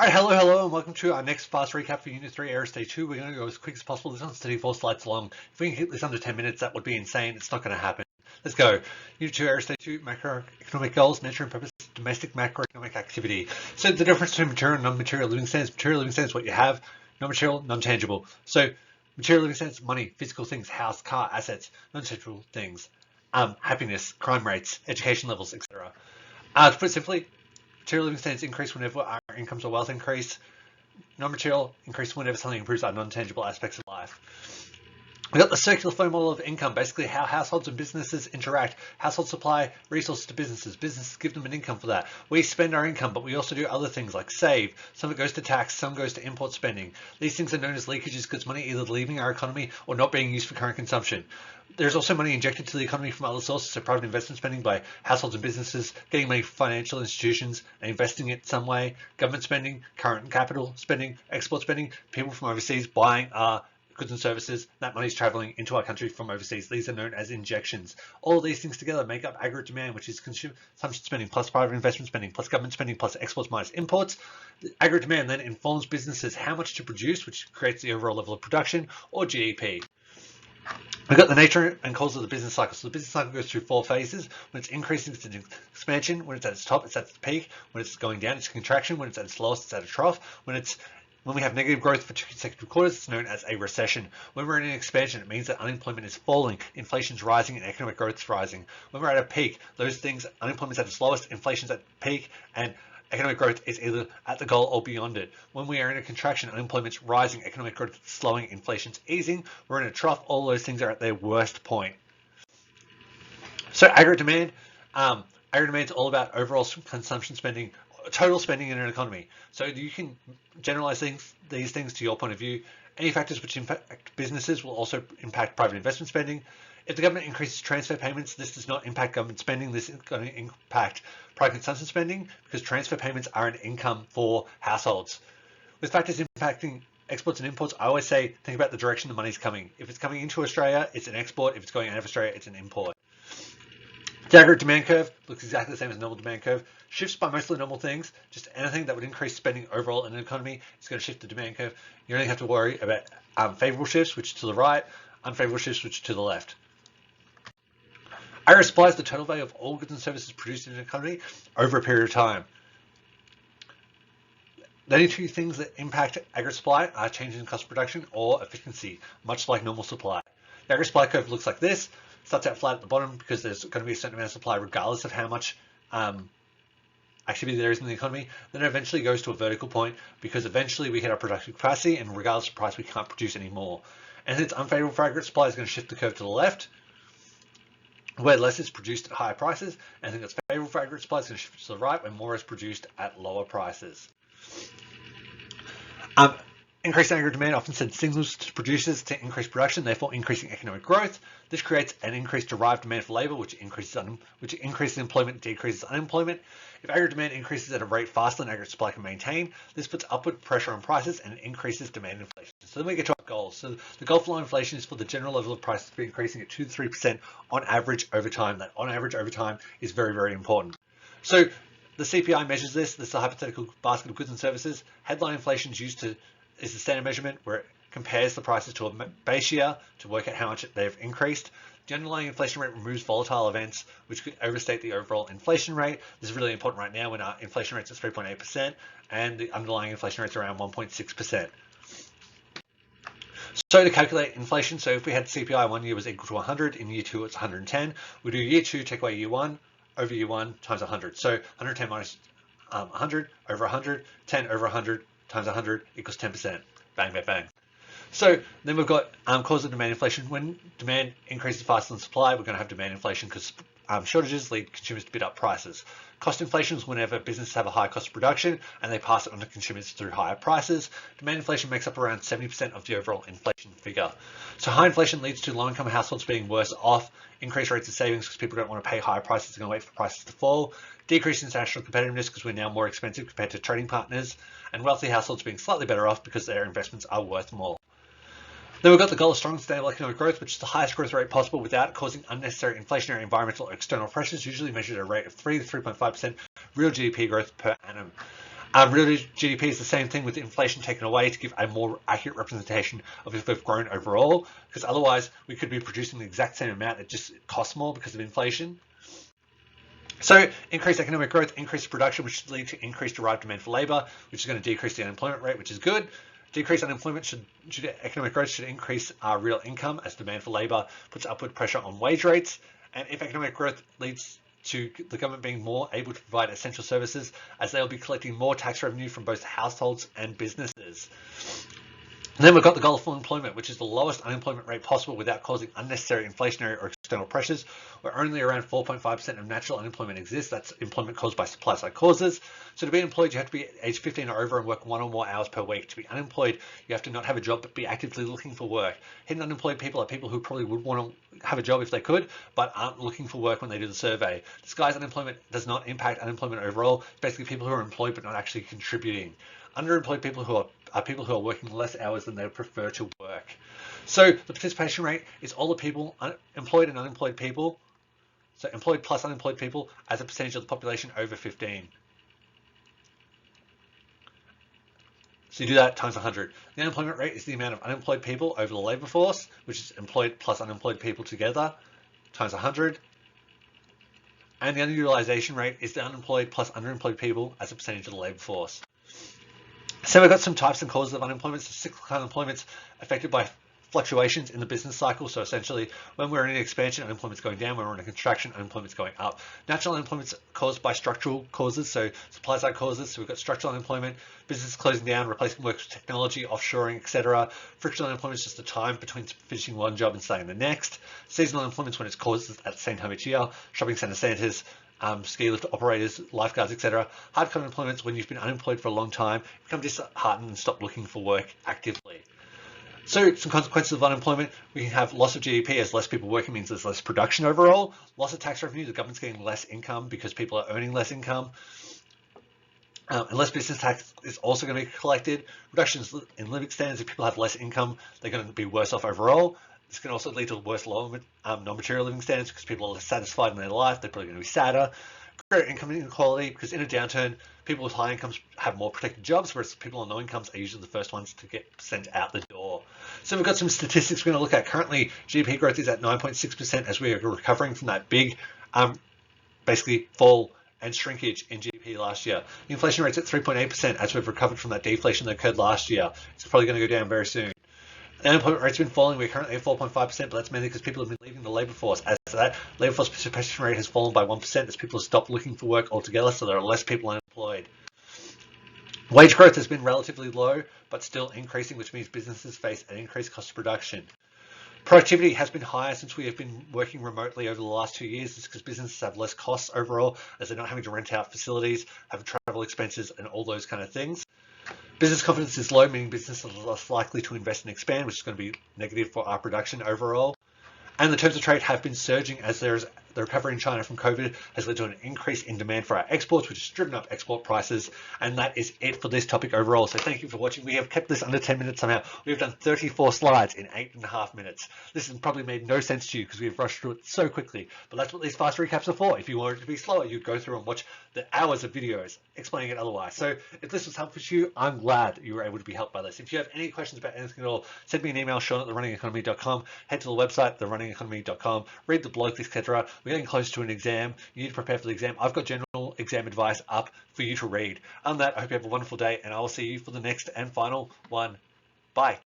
All right, hello, and welcome to our next fast recap for Unit 3, AOS 2. We're going to go as quick as possible. This one's 34 slides long. If we can hit this under 10 minutes, that would be insane. It's not going to happen. Let's go. Unit 2, AOS 2, macroeconomic goals, nature and purpose, domestic macroeconomic activity. So the difference between material and non-material living standards. Material living standards, what you have, non-material, non-tangible. So material living standards, money, physical things, house, car, assets, non-tangible things, happiness, crime rates, education levels, etc. To put simply, material living standards increase whenever our incomes or wealth increase. Non-material increase whenever something improves our non-tangible aspects of life. We've got the circular flow model of income, basically how households and businesses interact. Households supply resources to businesses. Businesses give them an income for that. We spend our income, but we also do other things like save. Some of it goes to tax, some goes to import spending. These things are known as leakages because money either leaving our economy or not being used for current consumption. There's also money injected to the economy from other sources, so private investment spending by households and businesses, getting money from financial institutions and investing it some way, government spending, current capital spending, export spending, people from overseas buying our goods and services. That money is traveling into our country from overseas. These are known as injections. All of these things together make up aggregate demand, which is consumption spending plus private investment spending plus government spending plus exports minus imports. The aggregate demand then informs businesses how much to produce, which creates the overall level of production, or GDP. We've got the nature and cause of the business cycle. So the business cycle goes through 4 phases. When it's increasing, it's an expansion. When it's at its top, it's at its peak. When it's going down, it's a contraction. When it's at its lowest, it's at a trough. When we have negative growth for 2 consecutive quarters, it's known as a recession. When we're in an expansion, it means that unemployment is falling, inflation is rising, and economic growth is rising. When we're at a peak, those things, unemployment is at its lowest, inflation is at peak, and economic growth is either at the goal or beyond it. When we are in a contraction, unemployment is rising, economic growth is slowing, inflation is easing. We're in a trough. All those things are at their worst point. So aggregate demand is all about overall consumption spending, total spending in an economy. So you can generalize these things to your point of view. Any factors which impact businesses will also impact private investment spending. If the government increases transfer payments, this does not impact government spending. This is going to impact private consumption spending because transfer payments are an income for households. With factors impacting exports and imports, I always say think about the direction the money's coming. If it's coming into Australia, it's an export. If it's going out of Australia, it's an import. The aggregate demand curve looks exactly the same as a normal demand curve. Shifts by mostly normal things. Just anything that would increase spending overall in an economy is going to shift the demand curve. You only have to worry about favorable shifts, which is to the right, unfavorable shifts, which is to the left. Aggregate supply is the total value of all goods and services produced in an economy over a period of time. The only 2 things that impact aggregate supply are changes in cost of production or efficiency, much like normal supply. The aggregate supply curve looks like this. Starts out flat at the bottom because there's going to be a certain amount of supply regardless of how much activity there is in the economy. Then it eventually goes to a vertical point because eventually we hit our production capacity, and regardless of price, we can't produce any more. And since it's unfavorable for aggregate supply, is going to shift the curve to the left, where less is produced at higher prices, and I think that's favorable for aggregate supply is going to shift to the right, where more is produced at lower prices. Increased aggregate demand often sends signals to producers to increase production, therefore increasing economic growth. This creates an increased derived demand for labor, which increases employment, decreases unemployment. If aggregate demand increases at a rate faster than aggregate supply can maintain, this puts upward pressure on prices and increases demand inflation. So then we get to our goals. So the goal for low inflation is for the general level of prices to be increasing at 2 to 3% on average over time. That on average over time is very, very important. So the CPI measures this. This is a hypothetical basket of goods and services. Headline inflation is the standard measurement where it compares the prices to a base year to work out how much they've increased. The underlying inflation rate removes volatile events which could overstate the overall inflation rate. This is really important right now when our inflation rate's at 3.8% and the underlying inflation rate's around 1.6%. So to calculate inflation, so if we had CPI 1 year was equal to 100, in year 2 it's 110. We do year 2, take away year 1, over year 1 times 100. So 110 minus 100 over 100, 10 over 100 times 100 equals 10%. Bang, bang, bang. So then we've got cause of demand inflation. When demand increases faster than supply, we're going to have demand inflation because shortages lead consumers to bid up prices. Cost inflation is whenever businesses have a high cost of production and they pass it on to consumers through higher prices. Demand inflation makes up around 70% of the overall inflation figure. So high inflation leads to low-income households being worse off, increased rates of savings because people don't want to pay higher prices, they're going to wait for prices to fall, decrease in international competitiveness because we're now more expensive compared to trading partners, and wealthy households being slightly better off because their investments are worth more. Then we've got the goal of strong and stable economic growth, which is the highest growth rate possible without causing unnecessary inflationary, environmental, or external pressures, usually measured at a rate of 3 to 3.5% real GDP growth per annum. Real GDP is the same thing with inflation taken away to give a more accurate representation of if we've grown overall, because otherwise we could be producing the exact same amount, it just costs more because of inflation. So increased economic growth, increased production, which should lead to increased derived demand for labor, which is going to decrease the unemployment rate, which is good. Decreased unemployment economic growth should increase our real income as demand for labor puts upward pressure on wage rates. And if economic growth leads to the government being more able to provide essential services, as they will be collecting more tax revenue from both households and businesses. And then we've got the goal of full employment, which is the lowest unemployment rate possible without causing unnecessary inflationary or external pressures, where only around 4.5% of natural unemployment exists. That's employment caused by supply side causes. So to be employed, you have to be age 15 or over and work 1 or more hours per week. To be unemployed, you have to not have a job but be actively looking for work. Hidden unemployed people are people who probably would want to have a job if they could, but aren't looking for work when they do the survey. Disguised unemployment does not impact unemployment overall. It's basically people who are employed but not actually contributing. Underemployed people who are people who are working less hours than they would prefer to work. So the participation rate is all the people, employed and unemployed people, so employed plus unemployed people as a percentage of the population over 15. So you do that times 100. The unemployment rate is the amount of unemployed people over the labour force, which is employed plus unemployed people together, times 100. And the underutilisation rate is the unemployed plus underemployed people as a percentage of the labour force. So we've got some types and causes of unemployment. So cyclical unemployment is affected by fluctuations in the business cycle. So essentially, when we're in an expansion, unemployment's going down. When we're in a contraction, unemployment's going up. Natural unemployment's caused by structural causes, so supply side causes. So we've got structural unemployment, business closing down, replacing work with technology, offshoring, etc. Frictional unemployment is just the time between finishing one job and starting the next. Seasonal unemployment is when it's caused at the same time each year. Shopping centres, ski lift operators, lifeguards, etc. Hardcore unemployment is when you've been unemployed for a long time, become disheartened and stop looking for work actively. So some consequences of unemployment, we can have loss of GDP as less people working means there's less production overall. Loss of tax revenue, the government's getting less income because people are earning less income. And less business tax is also going to be collected. Reductions in living standards, if people have less income, they're going to be worse off overall. This can also lead to worse lower non-material living standards because people are less satisfied in their life. They're probably going to be sadder. Greater income inequality, because in a downturn, people with high incomes have more protected jobs, whereas people on no incomes are usually the first ones to get sent out the door. So we've got some statistics we're going to look at. Currently, GDP growth is at 9.6% as we are recovering from that big, basically fall and shrinkage in GDP last year. The inflation rate's at 3.8% as we've recovered from that deflation that occurred last year. It's probably going to go down very soon. The unemployment rate's been falling. We're currently at 4.5%, but that's mainly because people have been leaving the labour force. As that labour force participation rate has fallen by 1% as people have stopped looking for work altogether, so there are less people unemployed. Wage growth has been relatively low, but still increasing, which means businesses face an increased cost of production. Productivity has been higher since we have been working remotely over the last 2 years. It's because businesses have less costs overall, as they're not having to rent out facilities, have travel expenses, and all those kind of things. Business confidence is low, meaning businesses are less likely to invest and expand, which is going to be negative for our production overall. And the terms of trade have been surging as there's the recovery in China from COVID has led to an increase in demand for our exports, which has driven up export prices. And that is it for this topic overall. So thank you for watching. We have kept this under 10 minutes somehow. We've done 34 slides in 8.5 minutes. This has probably made no sense to you because we've rushed through it so quickly. But that's what these fast recaps are for. If you wanted it to be slower, you'd go through and watch the hours of videos explaining it otherwise. So if this was helpful to you, I'm glad you were able to be helped by this. If you have any questions about anything at all, send me an email, Sean@therunningeconomy.com. Head to the website, therunningeconomy.com. Read the blog, etc. We're getting close to an exam. You need to prepare for the exam. I've got general exam advice up for you to read. On that, I hope you have a wonderful day, and I will see you for the next and final one. Bye.